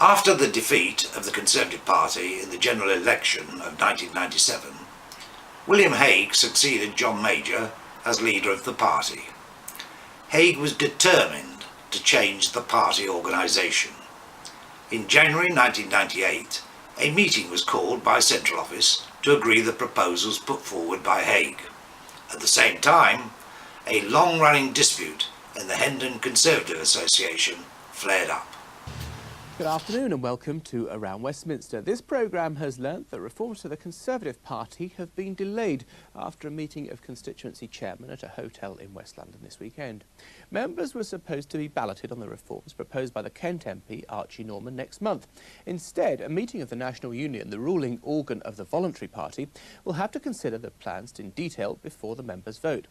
After the defeat of the Conservative Party in the general election of 1997, William Hague succeeded John Major as leader of the party. Hague was determined to change the party organisation. In January 1998, a meeting was called by Central Office to agree the proposals put forward by Hague. At the same time, a long-running dispute in the Hendon Conservative Association flared up. Good afternoon and welcome to Around Westminster. This programme has learnt that reforms to the Conservative Party have been delayed after a meeting of constituency chairmen at a hotel in West London this weekend. Members were supposed to be balloted on the reforms proposed by the Kent MP Archie Norman next month. Instead, a meeting of the National Union, the ruling organ of the Voluntary Party, will have to consider the plans in detail before the members vote.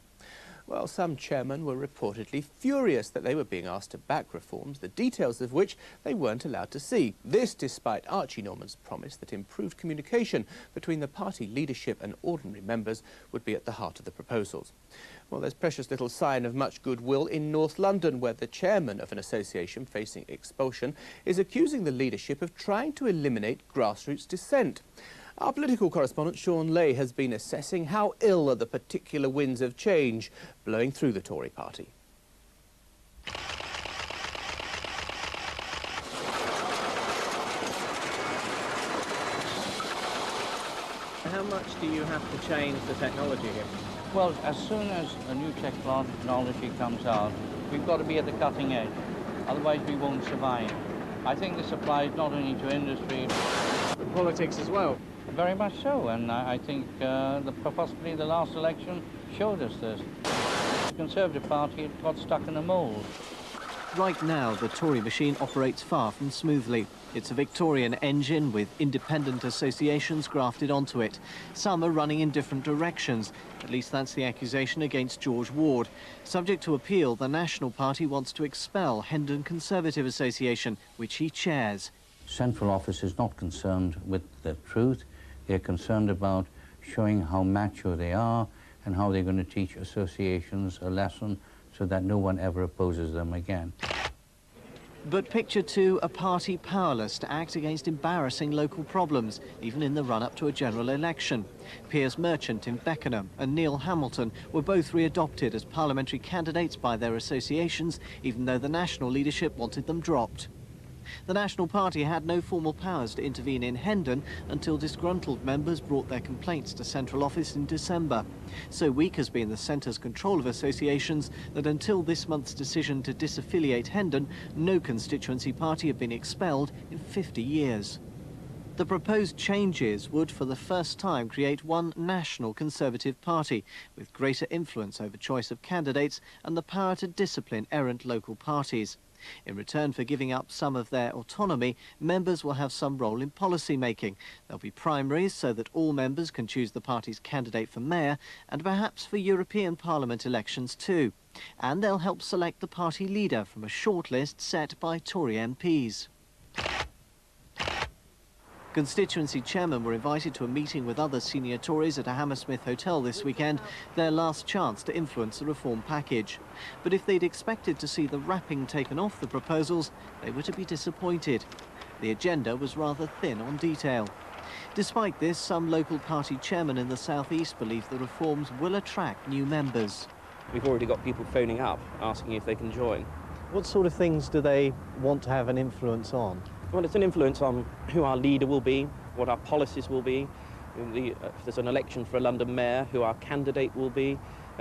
Well, some chairmen were reportedly furious that they were being asked to back reforms, the details of which they weren't allowed to see. This despite Archie Norman's promise that improved communication between the party leadership and ordinary members would be at the heart of the proposals. Well, there's precious little sign of much goodwill in North London, where the chairman of an association facing expulsion is accusing the leadership of trying to eliminate grassroots dissent. Our political correspondent Sean Leigh has been assessing how ill are the particular winds of change blowing through the Tory Party. How much do you have to change the technology here? Well, as soon as a new technology comes out, we've got to be at the cutting edge. Otherwise, we won't survive. I think this applies not only to industry, but politics as well. Very much so, and I think possibly the last election showed us this. The Conservative Party had got stuck in a mould. Right now, the Tory machine operates far from smoothly. It's a Victorian engine with independent associations grafted onto it. Some are running in different directions. At least that's the accusation against George Ward. Subject to appeal, the National Party wants to expel Hendon Conservative Association, which he chairs. Central Office is not concerned with the truth. They're concerned about showing how macho they are and how they're going to teach associations a lesson so that no one ever opposes them again. But picture too a party powerless to act against embarrassing local problems, even in the run-up to a general election. Piers Merchant in Beckenham and Neil Hamilton were both re-adopted as parliamentary candidates by their associations, even though the national leadership wanted them dropped. The National Party had no formal powers to intervene in Hendon until disgruntled members brought their complaints to Central Office in December. So weak has been the Centre's control of associations that until this month's decision to disaffiliate Hendon, no constituency party had been expelled in 50 years. The proposed changes would for the first time create one national Conservative Party, with greater influence over choice of candidates and the power to discipline errant local parties. In return for giving up some of their autonomy, members will have some role in policy making. There'll be primaries so that all members can choose the party's candidate for mayor, and perhaps for European Parliament elections too. And they'll help select the party leader from a shortlist set by Tory MPs. Constituency chairmen were invited to a meeting with other senior Tories at a Hammersmith hotel this weekend, their last chance to influence the reform package. But if they'd expected to see the wrapping taken off the proposals, they were to be disappointed. The agenda was rather thin on detail. Despite this, some local party chairmen in the South East believe the reforms will attract new members. We've already got people phoning up, asking if they can join. What sort of things do they want to have an influence on? Well, it's an influence on who our leader will be, what our policies will be, if there's an election for a London mayor, who our candidate will be,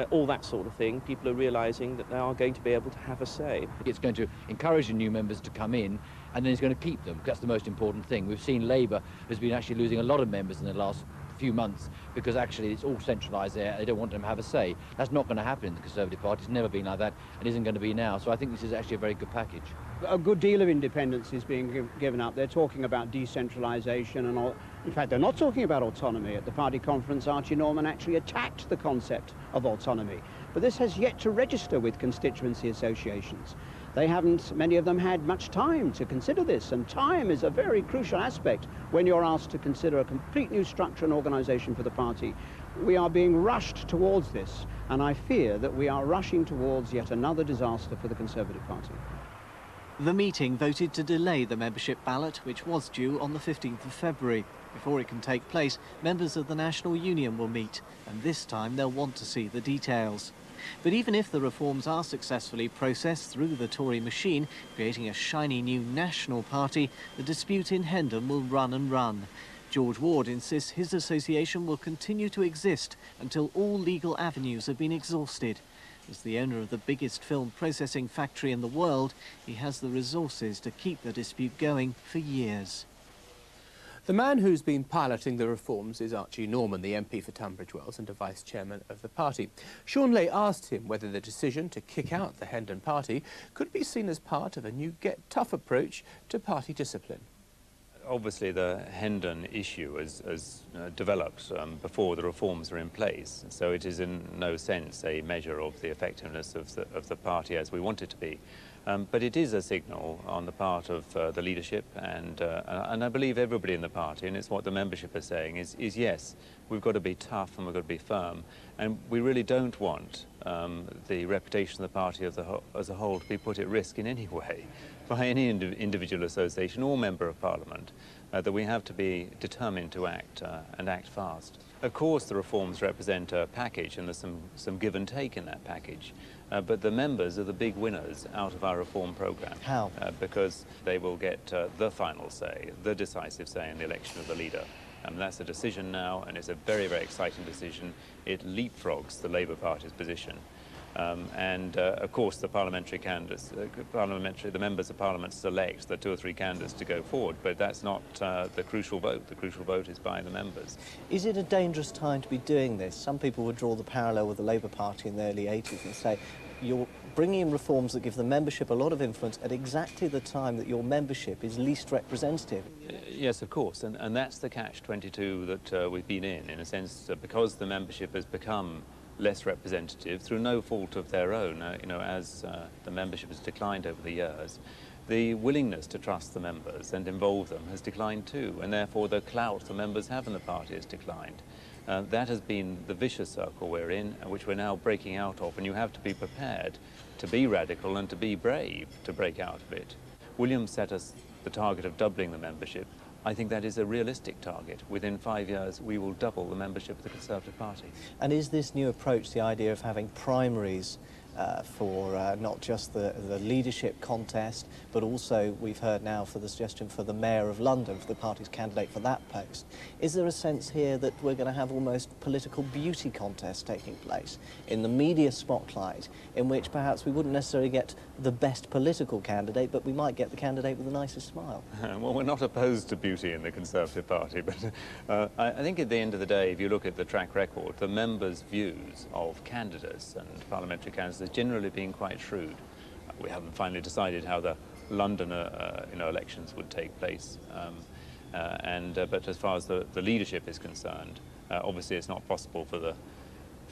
all that sort of thing. People are realising that they are going to be able to have a say. It's going to encourage the new members to come in, and then it's going to keep them. That's the most important thing. We've seen Labour has been actually losing a lot of members in the last few months because actually it's all centralised there. They don't want them to have a say. That's not going to happen in the Conservative Party. It's never been like that and isn't going to be now. So I think this is actually a very good package. A good deal of independence is being given up. They're talking about decentralisation and all. In fact, they're not talking about autonomy. At the party conference, Archie Norman actually attacked the concept of autonomy. But this has yet to register with constituency associations. They haven't, many of them, had much time to consider this, and time is a very crucial aspect when you're asked to consider a complete new structure and organisation for the party. We are being rushed towards this, and I fear that we are rushing towards yet another disaster for the Conservative Party. The meeting voted to delay the membership ballot, which was due on the 15th of February. Before it can take place, members of the National Union will meet, and this time they'll want to see the details. But even if the reforms are successfully processed through the Tory machine, creating a shiny new national party, the dispute in Hendon will run and run. George Ward insists his association will continue to exist until all legal avenues have been exhausted. As the owner of the biggest film processing factory in the world, he has the resources to keep the dispute going for years. The man who's been piloting the reforms is Archie Norman, the MP for Tunbridge Wells and a vice chairman of the party. Sean Leigh asked him whether the decision to kick out the Hendon party could be seen as part of a new get-tough approach to party discipline. Obviously, the Hendon issue has developed before the reforms are in place, so it is in no sense a measure of the effectiveness of the party as we want it to be. But it is a signal on the part of the leadership and I believe everybody in the party, and it's what the membership is saying, is yes, we've got to be tough and we've got to be firm, and we really don't want the reputation of the party as a whole to be put at risk in any way by any individual association or member of parliament, that we have to be determined to act and act fast. Of course, the reforms represent a package, and there's some give and take in that package. But the members are the big winners out of our reform programme. How? Because they will get the final say, the decisive say in the election of the leader. That's a decision now, and it's a very, very exciting decision. It leapfrogs the Labour Party's position. Of course, the parliamentary candidates, the members of Parliament select the 2 or 3 candidates to go forward, but that's not the crucial vote. The crucial vote is by the members. Is it a dangerous time to be doing this? Some people would draw the parallel with the Labour Party in the early 80s and say you're bringing in reforms that give the membership a lot of influence at exactly the time that your membership is least representative. Yes, of course, and that's the catch-22 that we've been in a sense, because the membership has become less representative through no fault of their own. As the membership has declined over the years, the willingness to trust the members and involve them has declined too, and therefore the clout the members have in the party has declined. That has been the vicious circle we're in, which we're now breaking out of, and you have to be prepared to be radical and to be brave to break out of it. William set us the target of doubling the membership. I think that is a realistic target. Within 5 years, we will double the membership of the Conservative Party. And is this new approach, the idea of having primaries for not just the leadership contest, but also we've heard now for the suggestion for the Mayor of London, for the party's candidate for that post. Is there a sense here that we're going to have almost political beauty contests taking place in the media spotlight, in which perhaps we wouldn't necessarily get the best political candidate, but we might get the candidate with the nicest smile? Well, we're not opposed to beauty in the Conservative Party, but I think at the end of the day, if you look at the track record, the members' views of candidates and parliamentary candidates has generally been quite shrewd. We haven't finally decided how the London elections would take place, but as far as the leadership is concerned, obviously it's not possible for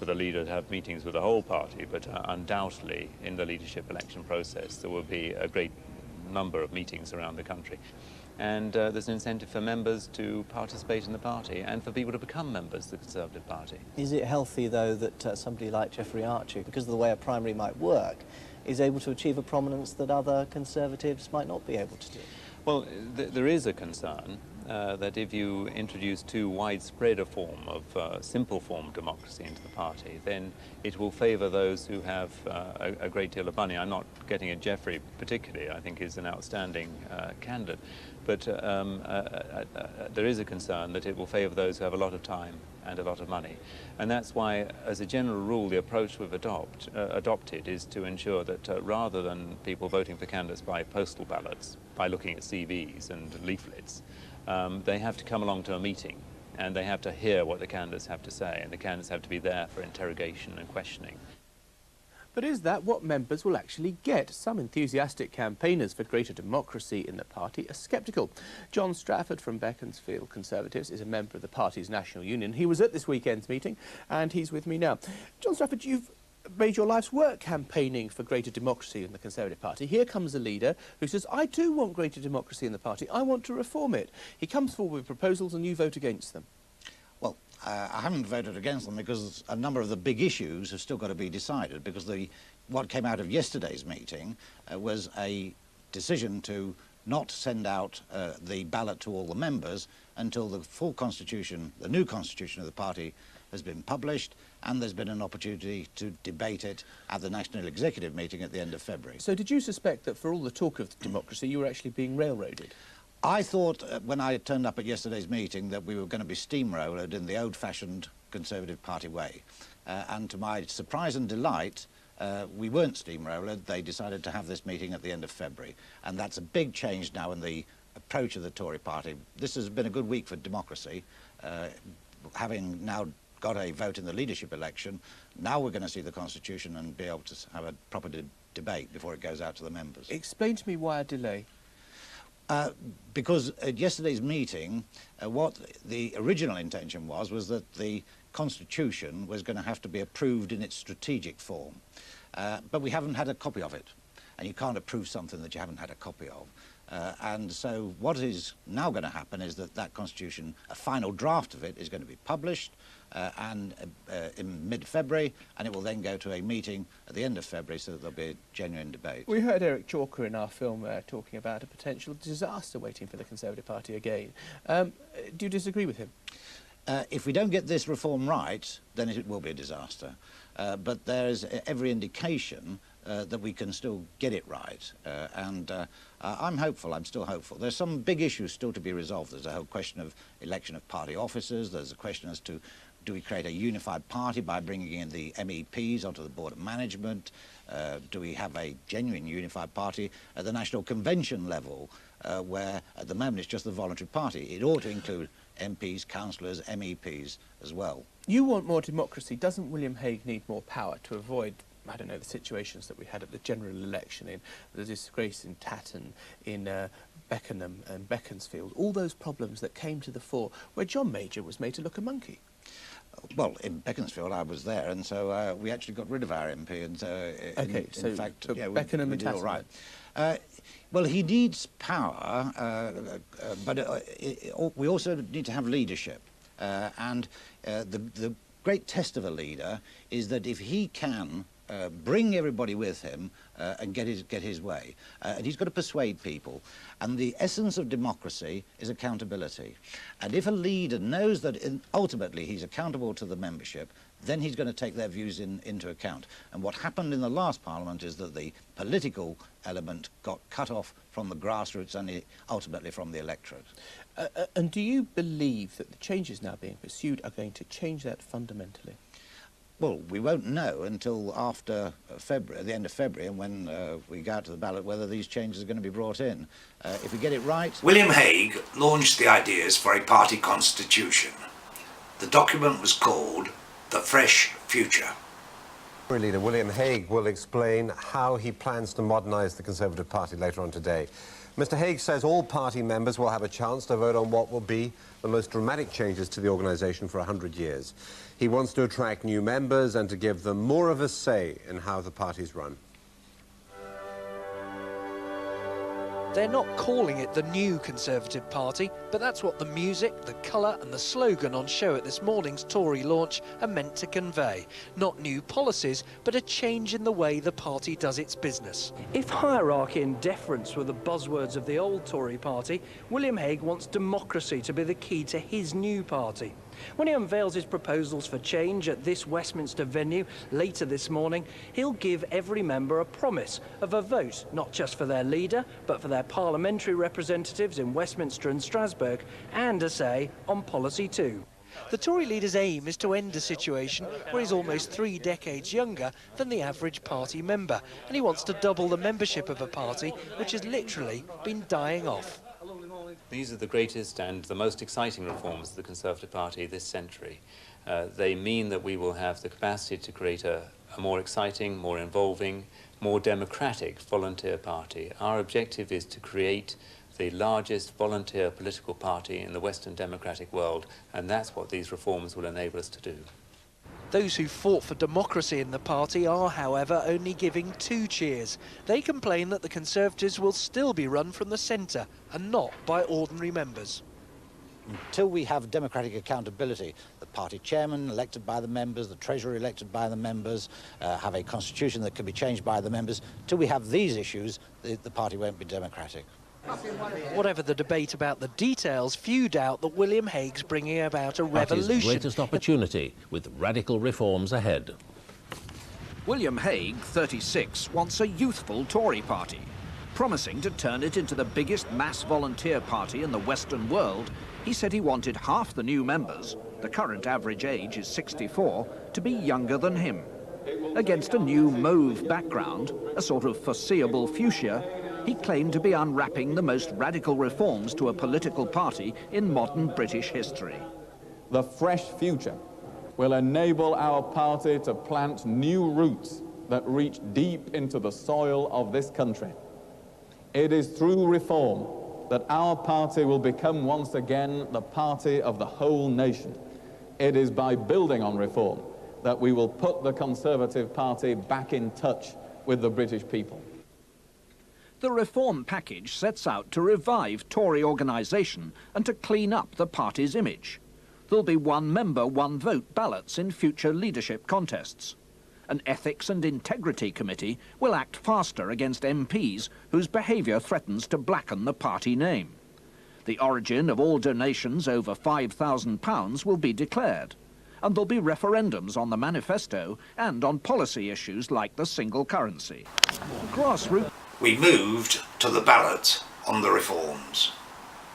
the leader to have meetings with the whole party, but undoubtedly in the leadership election process there will be a great number of meetings around the country. And there's an incentive for members to participate in the party and for people to become members of the Conservative Party. Is it healthy, though, that somebody like Geoffrey Archer, because of the way a primary might work, is able to achieve a prominence that other Conservatives might not be able to do? Well, there is a concern that if you introduce too widespread a form of simple form democracy into the party, then it will favour those who have a great deal of money. I'm not getting at Geoffrey particularly. I think he's an outstanding candidate. But there is a concern that it will favour those who have a lot of time and a lot of money. And that's why, as a general rule, the approach we've adopted is to ensure that rather than people voting for candidates by postal ballots, by looking at CVs and leaflets, they have to come along to a meeting and they have to hear what the candidates have to say, and the candidates have to be there for interrogation and questioning. But is that what members will actually get? Some enthusiastic campaigners for greater democracy in the party are sceptical. John Strafford from Beaconsfield Conservatives is a member of the party's National Union. He was at this weekend's meeting and he's with me now. John Strafford, you've made your life's work campaigning for greater democracy in the Conservative Party. Here comes a leader who says, I too want greater democracy in the party. I want to reform it. He comes forward with proposals and you vote against them. Well, I haven't voted against them because a number of the big issues have still got to be decided, because what came out of yesterday's meeting was a decision to not send out the ballot to all the members until the full constitution, the new constitution of the party, has been published, and there's been an opportunity to debate it at the National Executive meeting at the end of February. So did you suspect that for all the talk of democracy, you were actually being railroaded? I thought when I turned up at yesterday's meeting that we were going to be steamrolled in the old-fashioned Conservative Party way. And to my surprise and delight, we weren't steamrolled. They decided to have this meeting at the end of February. And that's a big change now in the approach of the Tory Party. This has been a good week for democracy. Having now got a vote in the leadership election, now we're going to see the Constitution and be able to have a proper debate before it goes out to the members. Explain to me why a delay. Because at yesterday's meeting, what the original intention was that the Constitution was going to have to be approved in its strategic form. But we haven't had a copy of it. And you can't approve something that you haven't had a copy of. And so what is now going to happen is that Constitution, a final draft of it, is going to be published in mid-February, and it will then go to a meeting at the end of February so that there'll be a genuine debate. We heard Eric Chalker in our film talking about a potential disaster waiting for the Conservative Party again. Do you disagree with him? If we don't get this reform right, then it will be a disaster. But there is every indication that we can still get it right. I'm hopeful, I'm still hopeful. There's some big issues still to be resolved. There's a whole question of election of party officers. There's a question as to, do we create a unified party by bringing in the MEPs onto the Board of Management? Do we have a genuine unified party at the National Convention level, where at the moment it's just the voluntary party? It ought to include MPs, councillors, MEPs as well. You want more democracy. Doesn't William Hague need more power to avoid, I don't know, the situations that we had at the general election, in the disgrace in Tatton, in Beckenham and Beaconsfield, all those problems that came to the fore where John Major was made to look a monkey? Well, in Beaconsfield I was there, and so we actually got rid of our MP, and in fact, yeah, Beckenham we did all right. Well, he needs power, but we also need to have leadership. The great test of a leader is that if he can bring everybody with him and get his way, and he's got to persuade people. And the essence of democracy is accountability. And if a leader knows that ultimately he's accountable to the membership, then he's going to take their views into account. And what happened in the last Parliament is that the political element got cut off from the grassroots and ultimately from the electorate. And do you believe that the changes now being pursued are going to change that fundamentally? Well, we won't know until after February, the end of February, and when we go out to the ballot, whether these changes are going to be brought in. If we get it right... William Hague launched the ideas for a party constitution. The document was called The Fresh Future. Tory leader William Hague will explain how he plans to modernise the Conservative Party later on today. Mr Hague says all party members will have a chance to vote on what will be the most dramatic changes to the organisation for 100 years. He wants to attract new members and to give them more of a say in how the party's run. They're not calling it the new Conservative Party, but that's what the music, the colour and the slogan on show at this morning's Tory launch are meant to convey. Not new policies, but a change in the way the party does its business. If hierarchy and deference were the buzzwords of the old Tory party, William Hague wants democracy to be the key to his new party. When he unveils his proposals for change at this Westminster venue later this morning, he'll give every member a promise of a vote, not just for their leader, but for their parliamentary representatives in Westminster and Strasbourg, and a say on policy too. The Tory leader's aim is to end a situation where he's almost 3 decades younger than the average party member, and he wants to double the membership of a party which has literally been dying off. These are the greatest and the most exciting reforms of the Conservative Party this century. They mean that we will have the capacity to create a more exciting, more involving, more democratic volunteer party. Our objective is to create the largest volunteer political party in the Western democratic world, and that's what these reforms will enable us to do. Those who fought for democracy in the party are, however, only giving 2 cheers. They complain that the Conservatives will still be run from the centre and not by ordinary members. until we have democratic accountability, the party chairman elected by the members, the treasurer elected by the members, have a constitution that can be changed by the members, till we have these issues, the party won't be democratic. Whatever the debate about the details, few doubt that William Hague's bringing about a Party's revolution. greatest opportunity, with radical reforms ahead. William Hague, 36, wants a youthful Tory party. Promising to turn it into the biggest mass volunteer party in the Western world, he said he wanted half the new members, the current average age is 64, to be younger than him. Against a new mauve background, a sort of foreseeable fuchsia, he claimed to be unwrapping the most radical reforms to a political party in modern British history. The fresh future will enable our party to plant new roots that reach deep into the soil of this country. It is through reform that our party will become once again the party of the whole nation. It is by building on reform that we will put the Conservative Party back in touch with the British people. The reform package sets out to revive Tory organisation and to clean up the party's image. There'll be one member, one vote ballots in future leadership contests. An Ethics and Integrity Committee will act faster against MPs whose behaviour threatens to blacken the party name. The origin of all donations over £5,000 will be declared, and there'll be referendums on the manifesto and on policy issues like the single currency. Grassroots. We moved to the ballot on the reforms.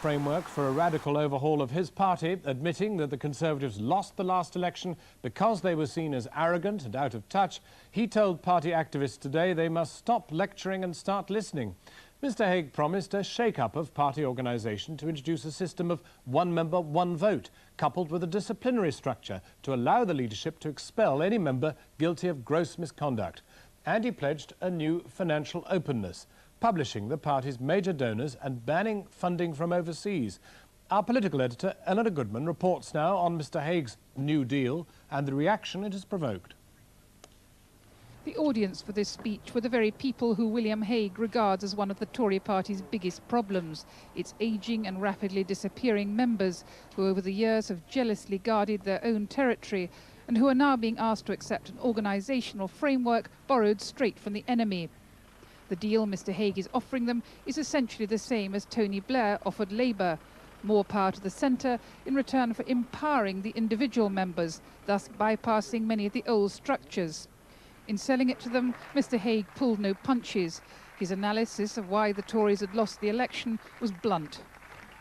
Framework for a radical overhaul of his party, admitting that the Conservatives lost the last election because they were seen as arrogant and out of touch. He told party activists today they must stop lecturing and start listening. Mr. Hague promised a shake-up of party organisation to introduce a system of one member, one vote, coupled with a disciplinary structure to allow the leadership to expel any member guilty of gross misconduct. And he pledged a new financial openness, publishing the party's major donors and banning funding from overseas. Our political editor, Eleanor Goodman, reports now on Mr. Hague's New Deal and the reaction it has provoked. The audience for this speech were the very people who William Hague regards as one of the Tory party's biggest problems, its ageing and rapidly disappearing members who over the years have jealously guarded their own territory and who are now being asked to accept an organisational framework borrowed straight from the enemy. The deal Mr. Hague is offering them is essentially the same as Tony Blair offered Labour. More power to the centre in return for empowering the individual members, thus bypassing many of the old structures. In selling it to them, Mr. Hague pulled no punches. His analysis of why the Tories had lost the election was blunt.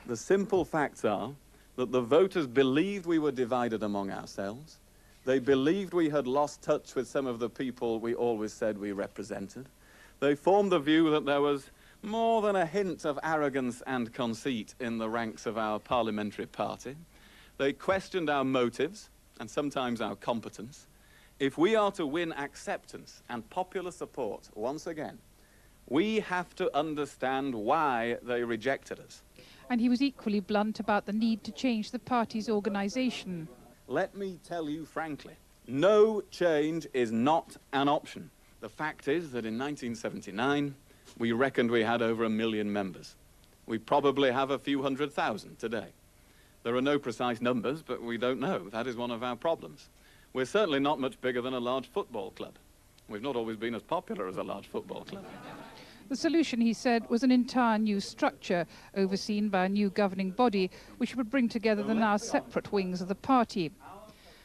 The simple facts are that the voters believed we were divided among ourselves. They believed we had lost touch with some of the people we always said we represented. They formed the view that there was more than a hint of arrogance and conceit in the ranks of our parliamentary party. They questioned our motives and sometimes our competence. If we are to win acceptance and popular support once again, we have to understand why they rejected us. And he was equally blunt about the need to change the party's organisation. Let me tell you frankly, no change is not an option. The fact is that in 1979, we reckoned we had over 1 million members. We probably have a few 100,000 today. There are no precise numbers, but we don't know. That is one of our problems. We're certainly not much bigger than a large football club. We've not always been as popular as a large football club. The solution, he said, was an entire new structure overseen by a new governing body which would bring together the now separate wings of the party.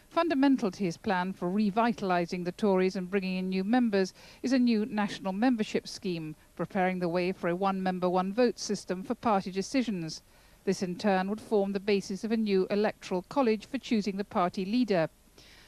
Fundamental to his plan for revitalising the Tories and bringing in new members is a new national membership scheme, preparing the way for a one-member, one-vote system for party decisions. This in turn would form the basis of a new electoral college for choosing the party leader.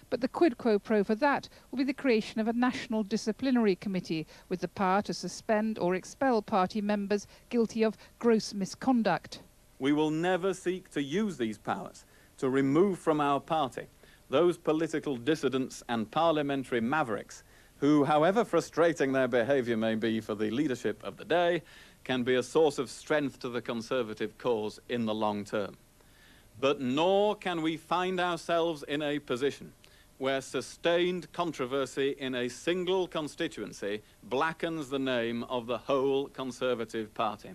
But the quid quo pro for that will be the creation of a national disciplinary committee with the power to suspend or expel party members guilty of gross misconduct. We will never seek to use these powers to remove from our party those political dissidents and parliamentary mavericks who, however frustrating their behaviour may be for the leadership of the day, can be a source of strength to the Conservative cause in the long term. But nor can we find ourselves in a position where sustained controversy in a single constituency blackens the name of the whole Conservative Party.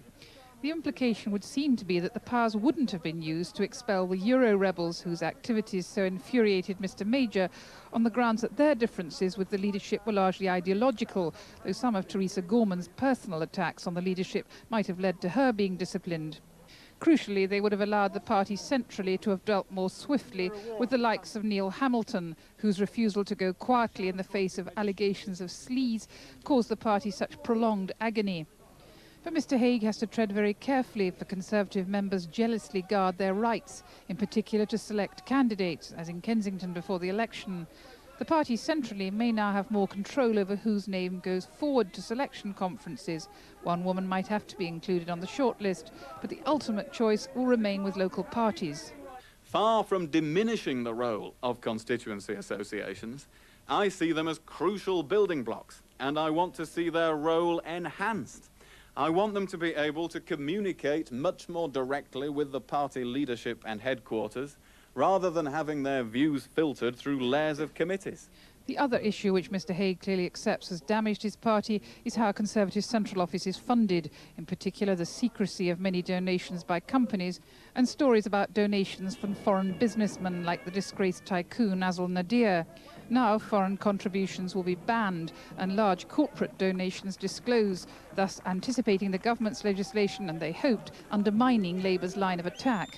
The implication would seem to be that the powers wouldn't have been used to expel the Euro rebels whose activities so infuriated Mr Major, on the grounds that their differences with the leadership were largely ideological, though some of Theresa Gorman's personal attacks on the leadership might have led to her being disciplined. Crucially, they would have allowed the party centrally to have dealt more swiftly with the likes of Neil Hamilton, whose refusal to go quietly in the face of allegations of sleaze caused the party such prolonged agony. But Mr Hague has to tread very carefully, for Conservative members jealously guard their rights, in particular to select candidates, as in Kensington before the election. The party centrally may now have more control over whose name goes forward to selection conferences. One woman might have to be included on the shortlist, but the ultimate choice will remain with local parties. Far from diminishing the role of constituency associations, I see them as crucial building blocks, and I want to see their role enhanced. I want them to be able to communicate much more directly with the party leadership and headquarters, rather than having their views filtered through layers of committees. The other issue which Mr Hague clearly accepts has damaged his party is how Conservative Central Office is funded, in particular the secrecy of many donations by companies and stories about donations from foreign businessmen like the disgraced tycoon Azul Nadir. Now foreign contributions will be banned and large corporate donations disclosed, thus anticipating the government's legislation and, they hoped, undermining Labour's line of attack.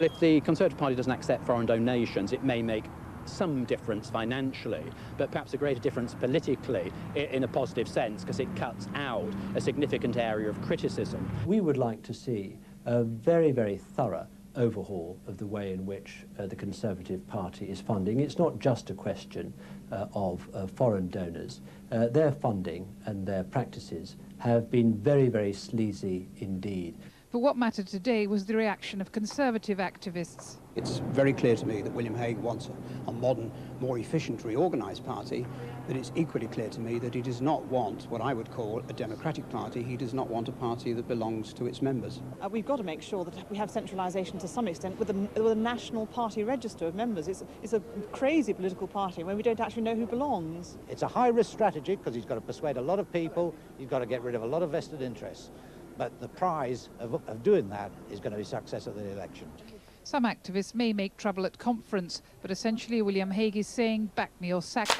If the Conservative Party doesn't accept foreign donations, it may make some difference financially, but perhaps a greater difference politically in a positive sense, because it cuts out a significant area of criticism. We would like to see a very, very thorough overhaul of the way in which the Conservative Party is funding. It's not just a question of foreign donors. Their funding and their practices have been very, very sleazy indeed. But what mattered today was the reaction of Conservative activists. It's very clear to me that William Hague wants a modern, more efficient, reorganised party, but it's equally clear to me that he does not want what I would call a democratic party. He does not want a party that belongs to its members. We've got to make sure that we have centralisation to some extent with a national party register of members. It's a crazy political party where we don't actually know who belongs. It's a high-risk strategy because he's got to persuade a lot of people, he's got to get rid of a lot of vested interests. But the prize of doing that is going to be success at the election. Some activists may make trouble at conference, but essentially William Hague is saying, back me or sack me.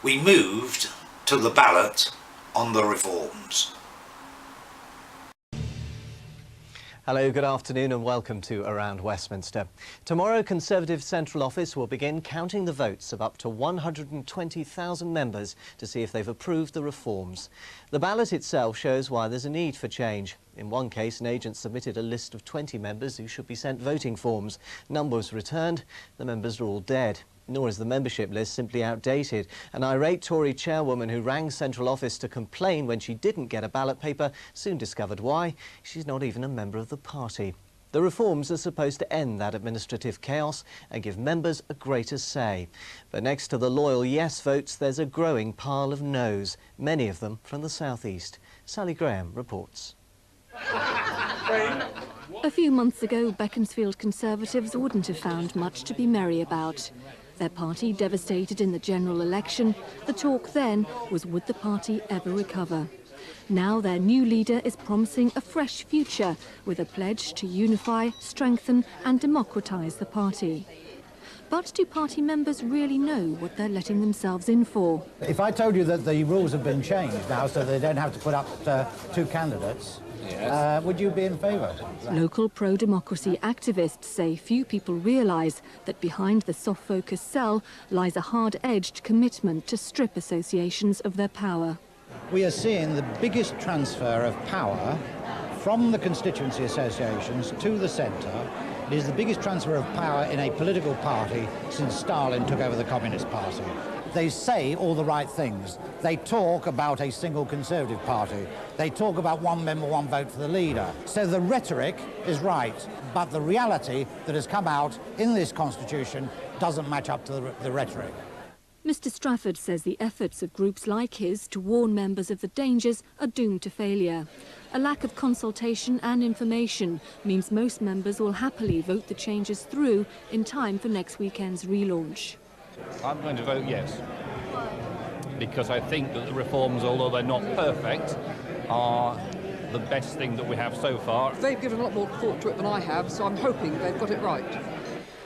We moved to the ballot on the reforms. Hello, good afternoon and welcome to Around Westminster. Tomorrow, Conservative Central Office will begin counting the votes of up to 120,000 members to see if they've approved the reforms. The ballot itself shows why there's a need for change. In one case, an agent submitted a list of 20 members who should be sent voting forms. None was returned. The members are all dead. Nor is the membership list simply outdated. An irate Tory chairwoman who rang Central Office to complain when she didn't get a ballot paper soon discovered why. She's not even a member of the party. The reforms are supposed to end that administrative chaos and give members a greater say. But next to the loyal yes votes, there's a growing pile of no's, many of them from the southeast. Sally Graham reports. A few months ago, Beaconsfield Conservatives wouldn't have found much to be merry about. Their party devastated in the general election, the talk then was, would the party ever recover? Now their new leader is promising a fresh future with a pledge to unify, strengthen and democratise the party. But do party members really know what they're letting themselves in for? If I told you that the rules have been changed now so they don't have to put up two candidates, would you be in favour? Local pro-democracy activists say few people realise that behind the soft-focus cell lies a hard-edged commitment to strip associations of their power. We are seeing the biggest transfer of power from the constituency associations to the centre. It is the biggest transfer of power in a political party since Stalin took over the Communist Party. They say all the right things. They talk about a single Conservative Party. They talk about one member, one vote for the leader. So the rhetoric is right, but the reality that has come out in this constitution doesn't match up to the rhetoric. Mr Strafford says the efforts of groups like his to warn members of the dangers are doomed to failure. A lack of consultation and information means most members will happily vote the changes through in time for next weekend's relaunch. I'm going to vote yes, because I think that the reforms, although they're not perfect, are the best thing that we have so far. They've given a lot more thought to it than I have, so I'm hoping they've got it right.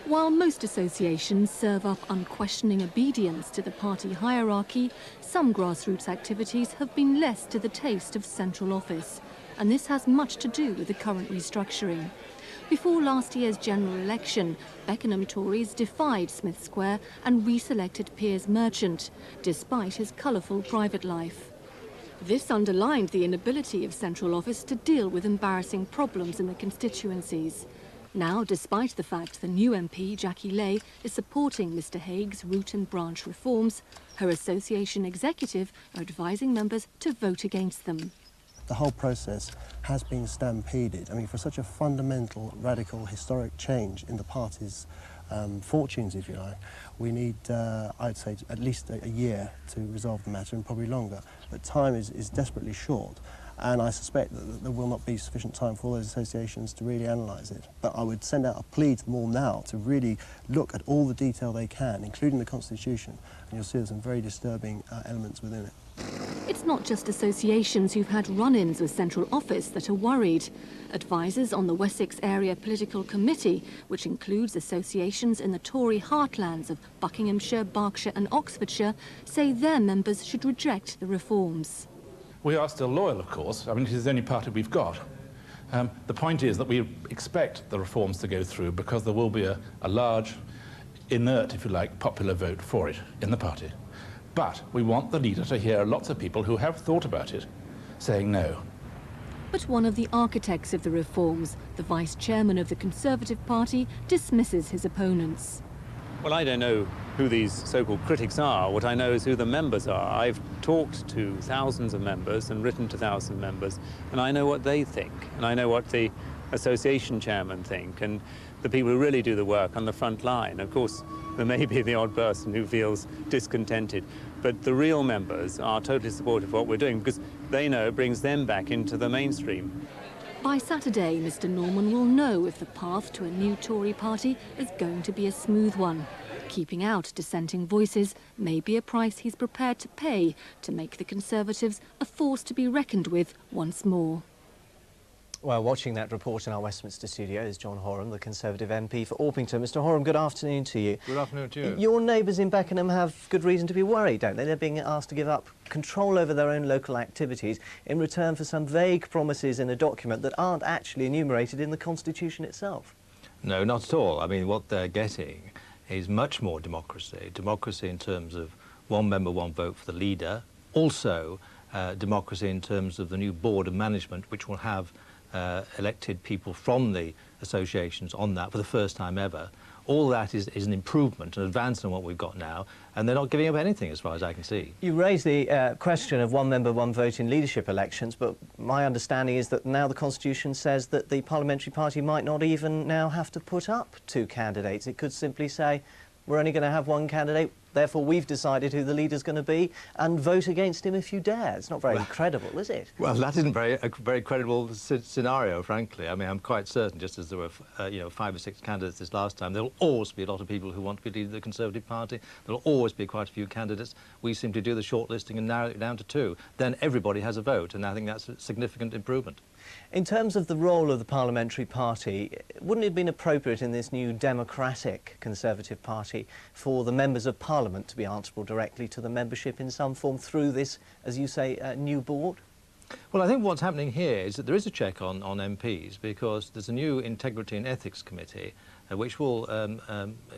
While most associations serve up unquestioning obedience to the party hierarchy, some grassroots activities have been less to the taste of central office, and this has much to do with the current restructuring. Before last year's general election, Beckenham Tories defied Smith Square and reselected Piers Merchant, despite his colourful private life. This underlined the inability of central office to deal with embarrassing problems in the constituencies. Now, despite the fact the new MP, Jackie Lay, is supporting Mr Hague's root and branch reforms, her association executive are advising members to vote against them. The whole process has been stampeded. I mean, for such a fundamental, radical, historic change in the party's fortunes, if you like, we need, I'd say, at least a year to resolve the matter, and probably longer. But time is desperately short, and I suspect that there will not be sufficient time for all those associations to really analyse it. But I would send out a plea to them all now to really look at all the detail they can, including the Constitution, and you'll see there's some very disturbing elements within it. It's not just associations who've had run-ins with central office that are worried. Advisers on the Wessex Area Political Committee, which includes associations in the Tory heartlands of Buckinghamshire, Berkshire and Oxfordshire, say their members should reject the reforms. We are still loyal, of course. I mean, it is the only party we've got. The point is that we expect the reforms to go through because there will be a large, inert, if you like, popular vote for it in the party. But we want the leader to hear lots of people who have thought about it saying no. But one of the architects of the reforms, the vice chairman of the Conservative Party, dismisses his opponents. Well, I don't know who these so-called critics are. What I know is who the members are. I've talked to thousands of members and written to thousands of members, and I know what they think, and I know what the association chairmen think, and the people who really do the work on the front line. Of course, there may be the odd person who feels discontented, but the real members are totally supportive of what we're doing because they know it brings them back into the mainstream. By Saturday, Mr Norman will know if the path to a new Tory party is going to be a smooth one. Keeping out dissenting voices may be a price he's prepared to pay to make the Conservatives a force to be reckoned with once more. Well, watching that report in our Westminster studio is John Horam, the Conservative MP for Orpington. Mr Horam, good afternoon to you. Good afternoon to you. Your neighbours in Beckenham have good reason to be worried, don't they? They're being asked to give up control over their own local activities in return for some vague promises in a document that aren't actually enumerated in the Constitution itself. No, not at all. I mean, what they're getting is much more democracy. Democracy in terms of one member, one vote for the leader. Also, democracy in terms of the new board of management, which will have elected people from the associations on that for the first time ever. All that is an improvement, an advance on what we've got now, and they're not giving up anything as far as I can see. You raised the question of one member, one vote in leadership elections, but my understanding is that now the Constitution says that the parliamentary party might not even now have to put up two candidates. It could simply say, we're only going to have one candidate, therefore we've decided who the leader's going to be, and vote against him if you dare. It's not very credible, is it? Well, that isn't a very credible scenario, frankly. I mean, I'm quite certain, just as there were 5 or 6 candidates this last time, there'll always be a lot of people who want to be leader of the Conservative Party. There'll always be quite a few candidates. We simply do the shortlisting and narrow it down to 2. Then everybody has a vote, and I think that's a significant improvement. In terms of the role of the parliamentary party, wouldn't it have been appropriate in this new democratic Conservative Party for the members of Parliament to be answerable directly to the membership in some form through this, as you say, new board? Well, I think what's happening here is that there is a check on MPs because there's a new Integrity and Ethics Committee which will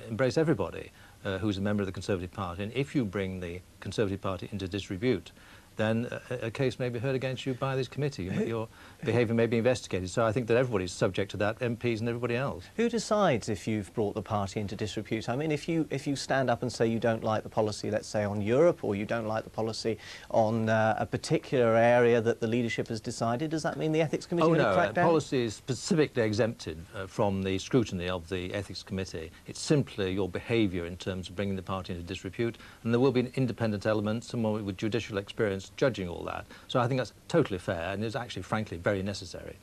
embrace everybody who's a member of the Conservative Party, and if you bring the Conservative Party into disrepute, then a case may be heard against you by this committee. Your behaviour may be investigated. So I think that everybody's subject to that, MPs and everybody else. Who decides if you've brought the party into disrepute? I mean, if you stand up and say you don't like the policy, let's say, on Europe, or you don't like the policy on a particular area that the leadership has decided, does that mean the Ethics Committee will crack down? Policy is specifically exempted from the scrutiny of the Ethics Committee. It's simply your behaviour in terms of bringing the party into disrepute, and there will be an independent element, someone with judicial experience judging all that. So I think that's totally fair and is actually, frankly, very necessary.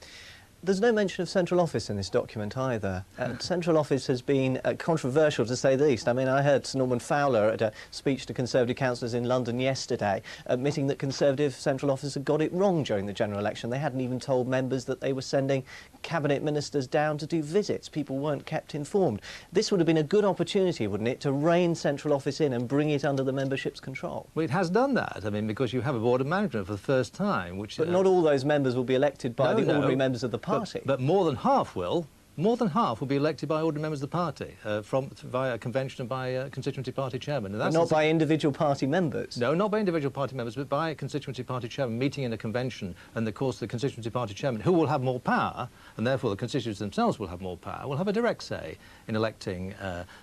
There's no mention of Central Office in this document either. Central Office has been controversial, to say the least. I mean, I heard Sir Norman Fowler at a speech to Conservative councillors in London yesterday admitting that Conservative Central Office had got it wrong during the general election. They hadn't even told members that they were sending cabinet ministers down to do visits. People weren't kept informed. This would have been a good opportunity, wouldn't it, to rein Central Office in and bring it under the membership's control? Well, it has done that. I mean, because you have a board of management for the first time, which... But not all those members will be elected by the ordinary members of the party. But more than half will. More than half will be elected by ordinary members of the party, via convention and by constituency party chairman. And that's not by individual party members? No, not by individual party members, but by a constituency party chairman meeting in a convention, and of course the constituency party chairman, who will have more power, and therefore the constituents themselves will have more power, will have a direct say in electing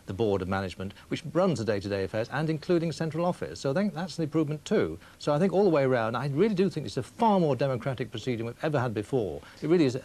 the board of management, which runs the day-to-day affairs, and including central office. So I think that's an improvement too. So I think all the way around, I really do think it's a far more democratic proceeding we've ever had before. It really is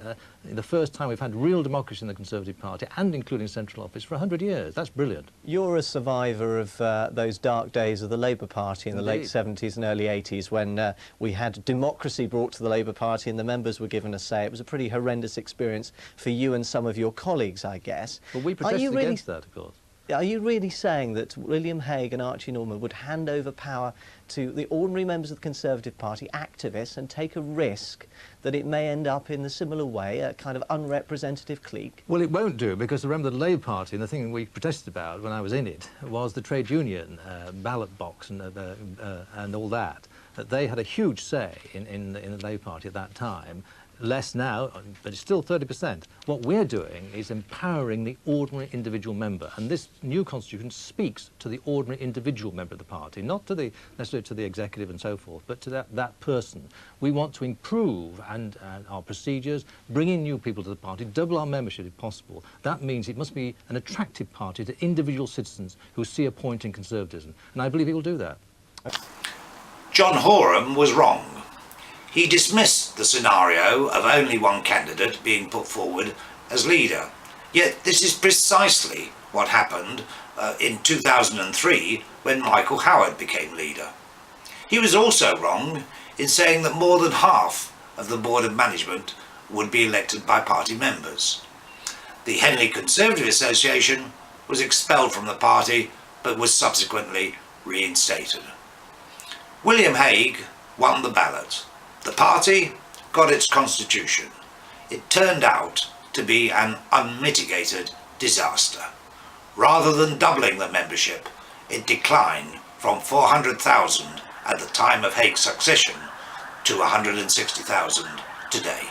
the first time we've had real democracy in the Conservative Party, and including central office, for 100 years. That's brilliant. You're a survivor of those dark days of the Labour Party in the late 70s and early 80s, when we had democracy brought to the Labour Party and the members were given a say. It was a pretty horrendous experience for you and some of your colleagues, I guess. But we protested against that, of course. Are you really saying that William Hague and Archie Norman would hand over power to the ordinary members of the Conservative Party, activists, and take a risk that it may end up in a similar way, a kind of unrepresentative clique? Well, it won't do, because remember the Labour Party, and the thing we protested about when I was in it was the trade union ballot box and all that. They had a huge say in the Labour Party at that time. Less now, but it's still 30%. What we're doing is empowering the ordinary individual member, and this new constitution speaks to the ordinary individual member of the party, not to necessarily to the executive and so forth, but to that person. We want to improve our procedures, bring in new people to the party, double our membership if possible. That means it must be an attractive party to individual citizens who see a point in conservatism, and I believe it will do that. John Horam was wrong. He dismissed the scenario of only one candidate being put forward as leader. Yet this is precisely what happened in 2003 when Michael Howard became leader. He was also wrong in saying that more than half of the board of management would be elected by party members. The Henley Conservative Association was expelled from the party but was subsequently reinstated. William Hague won the ballot. The party got its constitution. It turned out to be an unmitigated disaster. Rather than doubling the membership, it declined from 400,000 at the time of Hague's succession to 160,000 today.